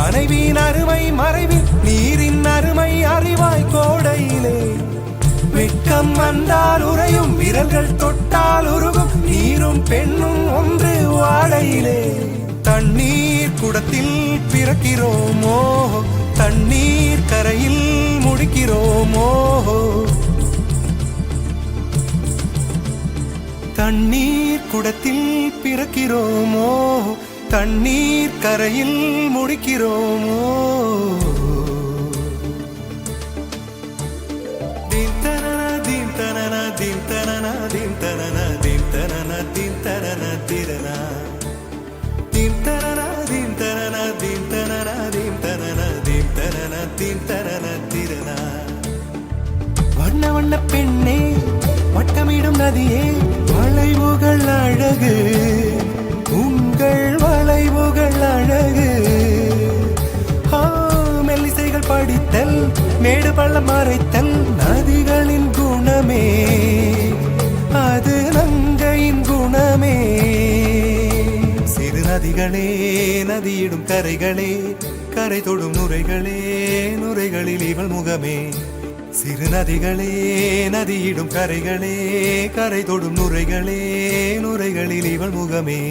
மனைவியின் அருமை மறைவில் நீரின் அருமை அறிவாய் கோடையிலே வெட்கம் வந்தால் உறையும் விரல்கள் தொட்டால் உருகும் நீரும் பெண்ணும் ஒன்று வாழையிலே தண்ணீர் குடத்தில் பிறக்கிறோமோ தண்ணீர் கரையில் முடிக்கிறோமோ தண்ணீர் குடத்தில் பிறக்கிறோமோ தண்ணீர் கரையில் முடிக்கிறோமோ தீம் தனன தீம் தனன தீம் தனன தீம் தனன தீம் தனன தீம் தனன திரனா தீம் தனன தீம் தனன தீம் தனன தீம் தனன தீம் தனன தீம் தனன திரனா வண்ண வண்ண பெண்ணே வட்டமிடும் நதியே வளைவுகள் அழகு உங்கள் வளைவுகள் அழகு மெல்லிசைகள் படித்தல் மேடு பள்ளம் மறைத்தல் நதிகளின் குணமே அது நங்கையின் குணமே சிறு நதிகளே நதியிடும் கரைகளே கரை தொடும் நுரைகளே நுரைகளில் இவள் முகமே சிறு நதிகளே நதியிடும் கரைகளே கரை தொடும் நுரைகளே நுரைகளில் இவள் முகமே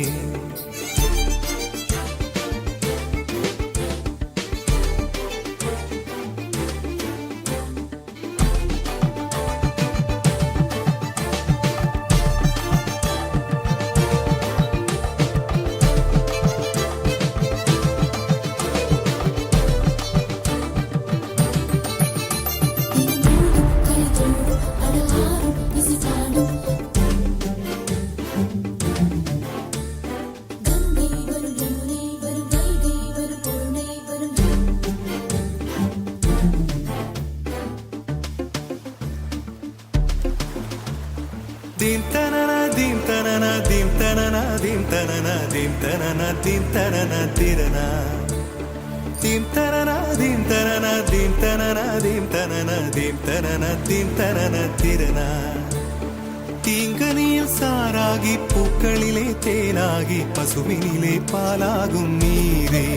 Dim tanana dim tanana dim tanana dim tanana dim tanana dim tanana tirana dim tanana dim tanana dim tanana dim tanana dim tanana dim tanana tirana தீங்கனியில் சாராகி பூக்களிலே தேனாகி பசுவினிலே பாலாகும் நீரே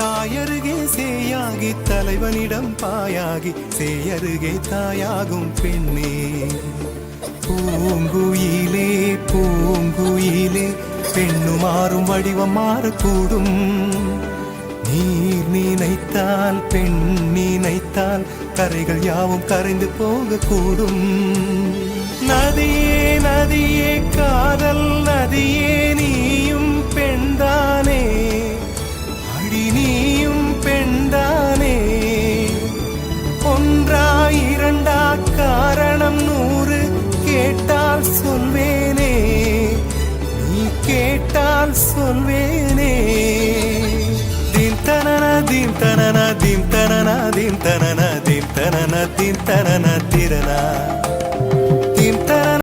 தாயருகே சேயாகி தலைவனிடம் பாயாகி சேயருகே தாயாகும் பெண்ணே பூங்குயிலே பூங்குயிலே பெண்ணு மாறும் வடிவம் மாறக்கூடும் நீர் நினைத்தால் பெண் நினைத்தால் கரைகள் யாவும் கரைந்து போகக்கூடும் நதியே நதியே காதல் நதியே நீயும் பெண்தானே அடி நீயும் பெண்தானே ஒன்றா இரண்டா காரணம் 100 கேட்டால் சொல்வேனே நீ கேட்டால் சொல்வேனே தீம் தனன தீம் தனன தீம் தனன தீம் தனன தீம் தனன தீம் தனன திரனா